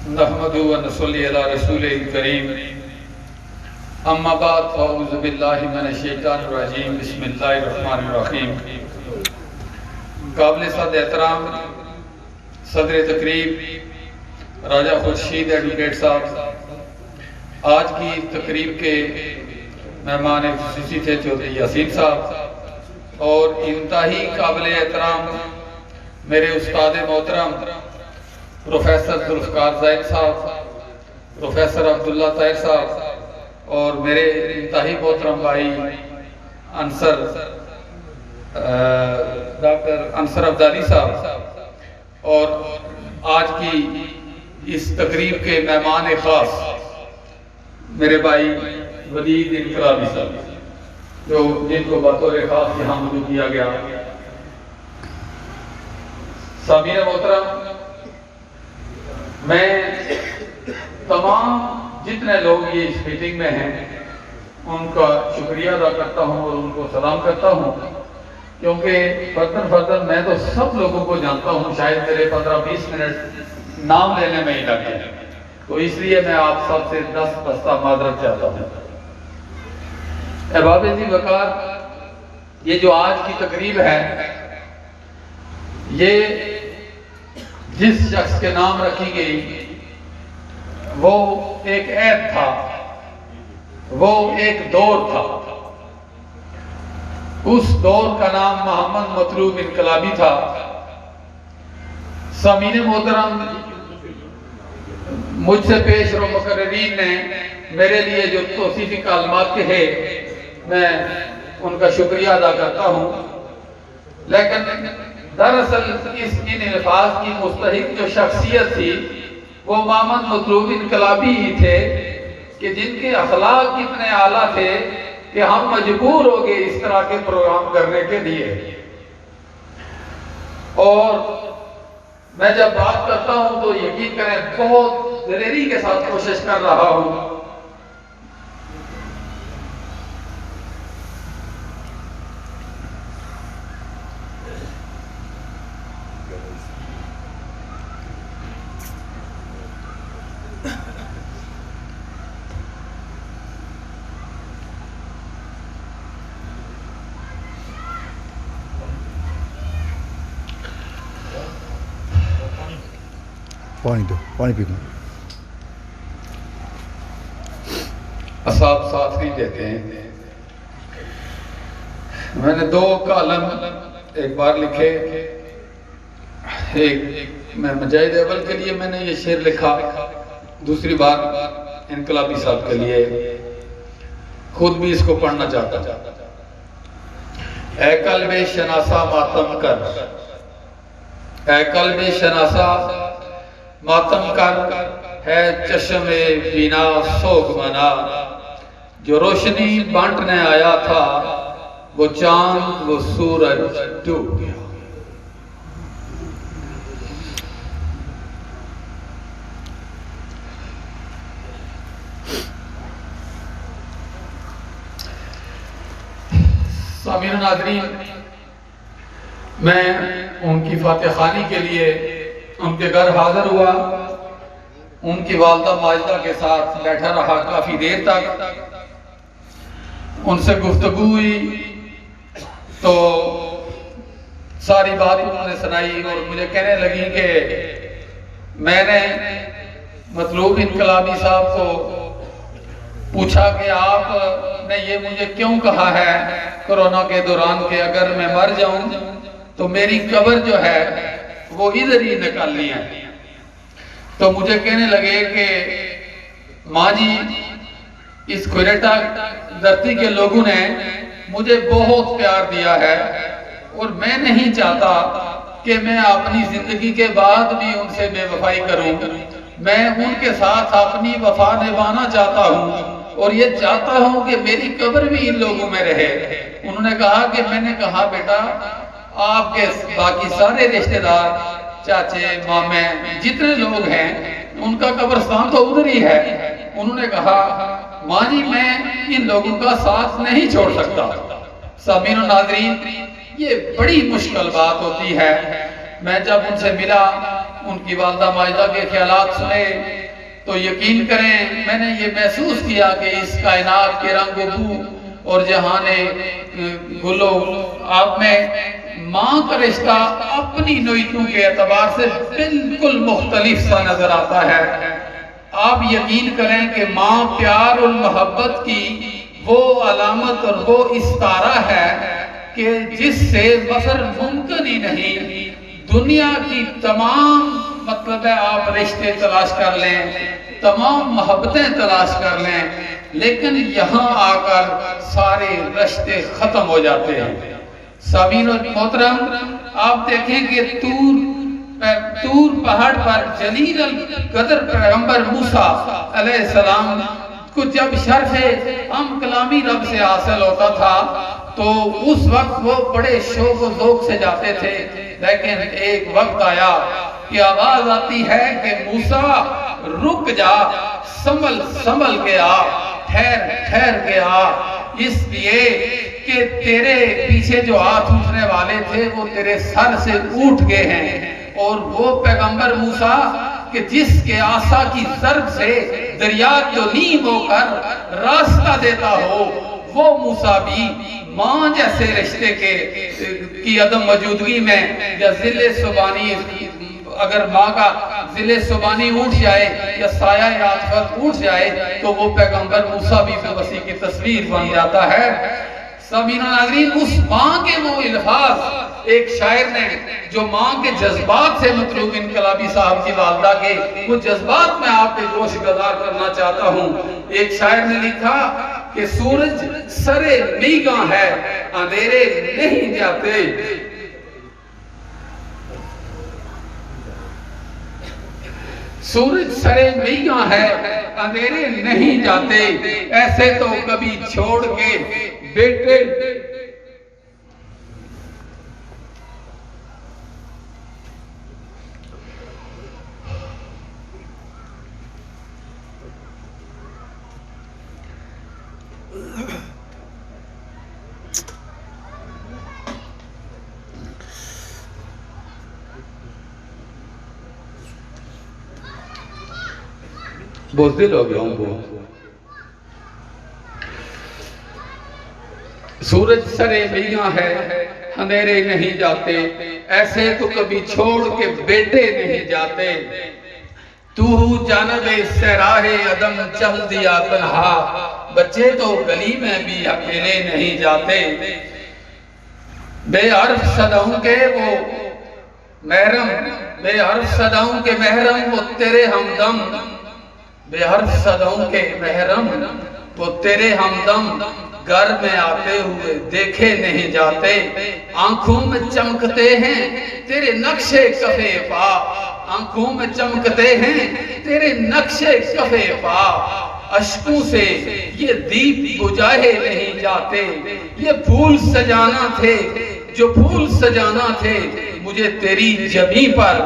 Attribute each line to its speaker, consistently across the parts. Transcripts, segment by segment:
Speaker 1: نحمدہ و نصلی علی رسول کریم اما بعد فاعوذ باللہ من الشیطان الرجیم بسم اللہ الرحمن الرحیم۔ قابل صد احترام صدر تقریب راجہ خورشید ایڈوکیٹ صاحب، آج کی تقریب کے مہمان خصوصی تھے چودھری یاسین صاحب، اور انتہائی قابل احترام میرے استاد محترم پروفیسر ذوالفقار زاہد صاحب، پروفیسر عبداللہ طاہر صاحب، اور میرے انتہائی محترم بھائی ڈاکٹر انصر عبدالی صاحب، اور آج کی اس تقریب کے مہمان خاص میرے بھائی ولید انقلابی صاحب، جن کو بطور خاص یہاں مدعو کیا گیا۔ سامعین محترم، میں تمام جتنے لوگ یہ اس میٹنگ میں ہیں ان کا شکریہ ادا کرتا ہوں اور ان کو سلام کرتا ہوں، کیونکہ فرداً میں تو سب لوگوں کو جانتا ہوں، شاید میرے 15-20 منٹ نام لینے میں ہی لگ گئے، تو اس لیے میں آپ سب سے دستہ معذرت چاہتا ہوں۔ احباب ذی وقار، یہ جو آج کی تقریب ہے، یہ جس شخص کے نام رکھی گئی وہ ایک عہد تھا، وہ ایک دور تھا۔ اس دور کا نام محمد مطلوب انقلابی تھا۔ سامعین محترم، مجھ سے پیش رو مقررین نے میرے لیے جو توصیفی کلمات کہے، میں ان کا شکریہ ادا کرتا ہوں، لیکن دراصل ان الفاظ کی مستحق جو شخصیت تھی وہ محمد مطلوب انقلابی ہی تھے، کہ جن کے اخلاق اتنے اعلیٰ تھے کہ ہم مجبور ہو گئے اس طرح کے پروگرام کرنے کے لیے۔ اور میں جب بات کرتا ہوں تو یقین کریں بہت دلیری کے ساتھ کوشش کر رہا ہوں۔
Speaker 2: پانی دو، پانی پی لوں۔
Speaker 1: اصحاب ساتھ نہیں دیتے ہیں۔ میں نے 2 کالم ایک بار لکھے، ایک میں مجاہد اول کے لیے میں نے یہ شعر لکھا، دوسری بار انقلابی صاحب کے لیے، خود بھی اس کو پڑھنا چاہتا۔ اے قلب شناسا ماتم کر، اے قلب شناسا ماتم کر، ہے چشم بینا سوگ منا، جو روشنی بانٹنے آیا تھا وہ چاند وہ سورج ڈوب گیا۔ سامعین ناظرین، میں ان کی فاتح خوانی کے لیے ان کے گھر حاضر ہوا، ان کی والدہ ماجدہ کے ساتھ بیٹھا رہا کافی دیر تک، ان سے گفتگو ہوئی تو ساری بات انہوں نے سنائی اور مجھے کہنے لگی کہ میں نے مطلوب انقلابی صاحب کو پوچھا کہ آپ نے یہ مجھے کیوں کہا ہے کرونا کے دوران کہ اگر میں مر جاؤں تو میری قبر جو ہے وہ ادھر ہی نکالنی ہے۔ تو مجھے کہنے لگے کہ ماں جی، اس کوئٹہ دھرتی کے لوگوں نے مجھے بہت پیار دیا ہے اور میں نہیں چاہتا کہ میں اپنی زندگی کے بعد بھی ان سے بے وفائی کروں، میں ان کے ساتھ اپنی وفا نبھانا چاہتا ہوں اور یہ چاہتا ہوں کہ میری قبر بھی ان لوگوں میں رہے۔ انہوں نے کہا کہ میں نے کہا بیٹا، آپ کے باقی سارے رشتہ دار، چاچے، مامے، جتنے لوگ ہیں ان کا قبرستان تو ادھر ہی ہے۔ انہوں نے کہا ماں جی، میں ان لوگوں کا ساتھ نہیں چھوڑ سکتا۔ سامعین و ناظرین، یہ بڑی مشکل بات ہوتی ہے۔ میں جب ان سے ملا ان کی والدہ ماجدہ کے خیالات سنے تو یقین کریں میں نے یہ محسوس کیا کہ اس کائنات کے رنگ و بو اور جہان گلو آپ میں ماں کا رشتہ اپنی نوعیتوں کے اعتبار سے بالکل مختلف سا نظر آتا ہے۔ آپ یقین کریں کہ ماں پیار اور محبت کی وہ علامت اور وہ استعارہ ہے کہ جس سے بسر ممکن ہی نہیں۔ دنیا کی تمام مطلب ہے آپ رشتے تلاش کر لیں، تمام محبتیں تلاش کر لیں، لیکن یہاں آ کر سارے رشتے ختم ہو جاتے ہیں۔ سامعین و محترم، آپ دیکھیں کہ طور پہاڑ پر جلیل القدر پیغمبر موسیٰ علیہ السلام کو جب شرف ہم کلامی رب سے حاصل ہوتا تھا تو اس وقت وہ بڑے شوق و ذوق سے جاتے تھے، لیکن ایک وقت آیا کہ آواز آتی ہے کہ موسیٰ رک جا، سنبھل کے آ، ٹھہر کے آ، اس لیے کہ تیرے پیچھے جو ہاتھ اٹھنے والے تھے وہ تیرے سر سے اٹھ گئے ہیں۔ اور وہ پیغمبر موسیٰ کہ جس کے عصا کی ضرب سے دریا تو نیم ہو کر راستہ دیتا ہو، وہ موسیٰ بھی ماں جیسے رشتے کی عدم موجودگی میں یا ذل سبانی، اگر ماں کا ذل سبانی اٹھ جائے یا سایہ عاطفت اٹھ جائے تو وہ پیغمبر موسیٰ بھی وسیع کی تصویر بن جاتا ہے۔ سامعین و ناظرین، اس ماں کے وہ الفاظ ایک شاعر نے جو ماں کے جذبات سے مطلوب انقلابی صاحب کی والدہ کے وہ جذبات میں آپ کے گوش گزار کرنا چاہتا ہوں۔ ایک شاعر نے لکھا کہ سورج سرے میگاں ہے اندھیرے نہیں جاتے، سورج سرے میگاں ہے اندھیرے نہیں جاتے، ایسے تو کبھی چھوڑ کے بیٹے بزدل ہو گیا ہوں بہت۔ سورج سرے میاں ہے اندھیرے نہیں جاتے، ایسے تو کبھی چھوڑ کے بیٹے نہیں جاتے، تو جانب صحراہ عدم چل دیا تنہا، بچے تو گلی میں بھی اکیلے نہیں جاتے، بے عرف صداؤں کے وہ محرم، بے عرف صداؤں کے محرم وہ تیرے ہمدم، بے حرف صداؤں کے محرم وہ تیرے ہمدم، گھر میں آتے ہوئے دیکھے نہیں جاتے، آنکھوں میں چمکتے ہیں تیرے نقشے کفے پا، آنکھوں میں چمکتے ہیں تیرے نقشے کفے پا، اشکوں سے یہ دیپ بجھائے نہیں جاتے، یہ پھول سجانا تھے جو پھول سجانا تھے، مجھے تیری جبیں پر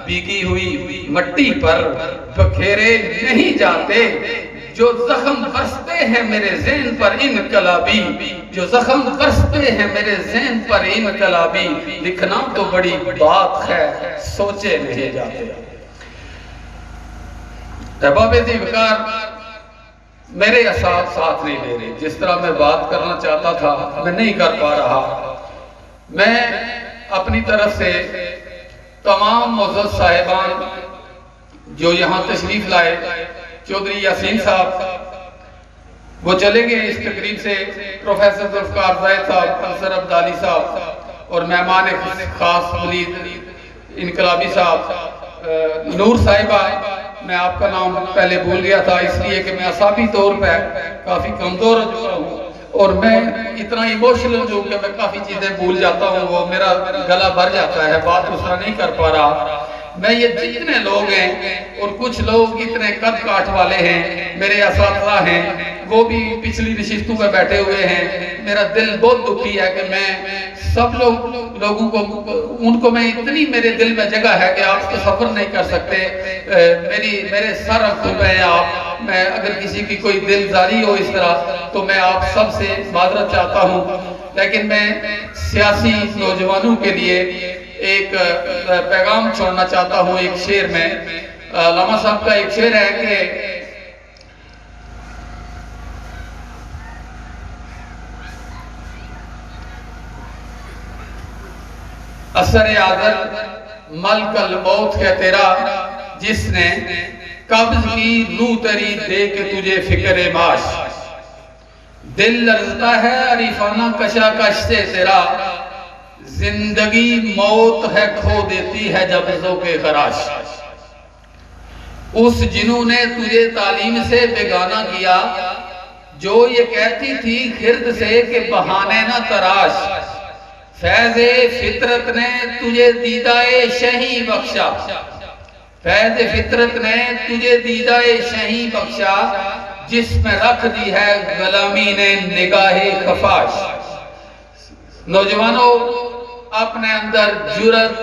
Speaker 1: بھیگی ہوئی مٹی پر بکھیرے نہیں جاتے، جو زخم برستے ہیں میرے ذہن پر انقلابی، جو زخم برستے ہیں میرے ذہن پر انقلابی، لکھنا تو بڑی بات ہے سوچے نہیں جاتے۔ احباب وقار، میرے اعصاب ساتھ نہیں دے رہے، جس طرح میں بات کرنا چاہتا تھا میں نہیں کر پا رہا۔ میں اپنی طرف سے تمام معزز صاحبان جو یہاں تشریف لائے، چودھری یاسین صاحب وہ چلے گئے اس تقریب سے، پروفیسر ذوالفقار زاہد صاحب، انصر عبدالی صاحب اور مہمان خاص ولید انقلابی صاحب، نور صاحبہ، میں آپ کا نام پہلے بھول گیا تھا اس لیے کہ میں اعصابی طور پہ کافی کمزور ہو چکا ہوں اور میں اتنا ایموشنل جو کہ میں کافی چیزیں بھول جاتا ہوں، وہ میرا گلا بھر جاتا ہے، بات اس طرح نہیں کر پا رہا۔ میں یہ جتنے لوگ ہیں اور کچھ لوگ اتنے قد کاٹ والے ہیں، میرے اساتذہ ہیں، وہ بھی پچھلی نشستوں پہ بیٹھے ہوئے ہیں، میرا دل بہت دکھی ہے کہ میں سب لوگوں کو ان کو میں اتنی میرے دل میں جگہ ہے کہ آپ تصور نہیں کر سکتے، میرے سر افسوس ہیں آپ، میں اگر کسی کی کوئی دل زاری ہو اس طرح تو میں آپ سب سے معذرت چاہتا ہوں، لیکن میں سیاسی نوجوانوں کے لیے ایک پیغام چھوڑنا چاہتا ہوں ایک شعر میں. علامہ صاحب کا ایک شعر ہے کہ اثر آذر ملک الموت ہے تیرا، جس نے قبض کی روح تیری دے کے تجھے فکر معاش. دل لرزتا ہے عریفانہ کشاکش سے تیرا، زندگی موت ہے کھو دیتی ہے جب ذوق خراش. اس جنوں نے تجھے تعلیم سے بیگانہ کیا، جو یہ کہتی تھی خرد سے کہ بہانے نہ تراش. فیض فطرت نے تجھے دیدہ شہی بخشا، فیض فطرت نے تجھے دیدہ شہی بخشا، جس میں رکھ دی ہے غلامی نے نگاہ خفاش. نوجوانوں، اپنے اندر جرت،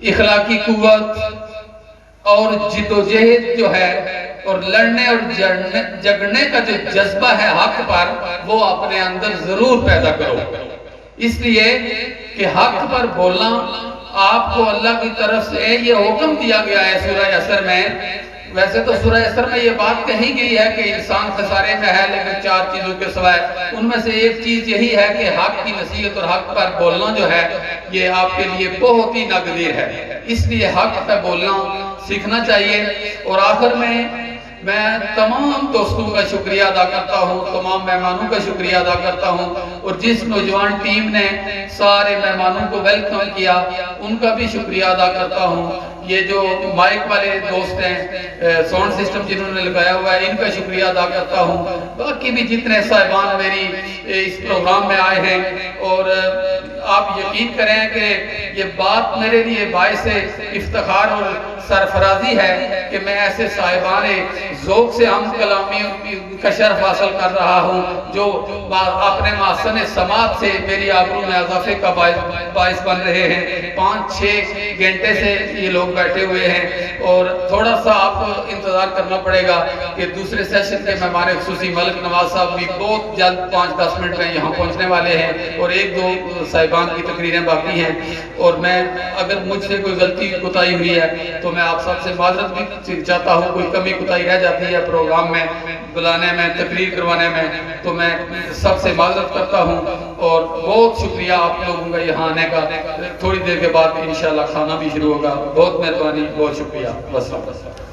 Speaker 1: اخلاقی قوت اور جد و جہد جو ہے اور لڑنے اور جگڑنے کا جو جذبہ ہے حق پر، وہ اپنے اندر ضرور پیدا کرو. اس لیے کہ حق پر بولنا آپ کو اللہ کی طرف سے یہ حکم دیا گیا ہے سورہ عصر میں. ویسے تو سورہ عصر میں یہ بات کہی گئی ہے کہ انسان خسارے میں ہے، لیکن 4 چیزوں کے سوائے ان میں سے ایک چیز یہی ہے کہ حق کی نصیحت اور حق پر بولنا جو ہے یہ آپ کے لیے بہت ہی ناگزیر ہے. اس لیے حق پہ بولنا سیکھنا چاہیے. اور آخر میں تمام دوستوں کا شکریہ ادا کرتا ہوں، تمام مہمانوں کا شکریہ ادا کرتا ہوں، اور جس نوجوان ٹیم نے سارے مہمانوں کو ویلکم کیا ان کا بھی شکریہ ادا کرتا ہوں. یہ جو مائک والے دوست ہیں، ساؤنڈ سسٹم جنہوں نے لگایا ہوا ہے، ان کا شکریہ ادا کرتا ہوں. باقی بھی جتنے صاحبان میری اس پروگرام میں آئے ہیں، اور آپ یقین کریں کہ یہ بات میرے لیے باعث افتخار اور سرفرازی ہے کہ میں ایسے صاحبان ذوق سے ہم کلامی کا شرف حاصل کر رہا ہوں، جو اپنے محسن سماعت سے میری آبرو میں اضافے کا باعث بن رہے ہیں. 5-6 گھنٹے سے یہ لوگ بیٹھے ہوئے ہیں، اور تھوڑا سا آپ کو انتظار کرنا پڑے گا کہ دوسرے سیشن کے مہمان خصوصی ملک نواز صاحب بھی بہت جلد 5-10 منٹ میں یہاں پہنچنے والے ہیں، اور 1-2 صاحبان کی تقریریں باقی ہیں. اور میں اگر مجھ سے کوئی غلطی کوتاہی ہوئی ہے تو میں آپ سب سے معذرت بھی چاہتا ہوں. کوئی کمی کوتاہی رہ جاتی ہے پروگرام میں بلانے میں، تقریر کروانے میں، تو میں سب سے معذرت کرتا ہوں. اور بہت شکریہ آپ لوگوں کا یہاں آنے کا. تھوڑی دیر کے بعد انشاءاللہ کھانا بھی شروع ہوگا. بہت مہربانی، بہت شکریہ. والسلام.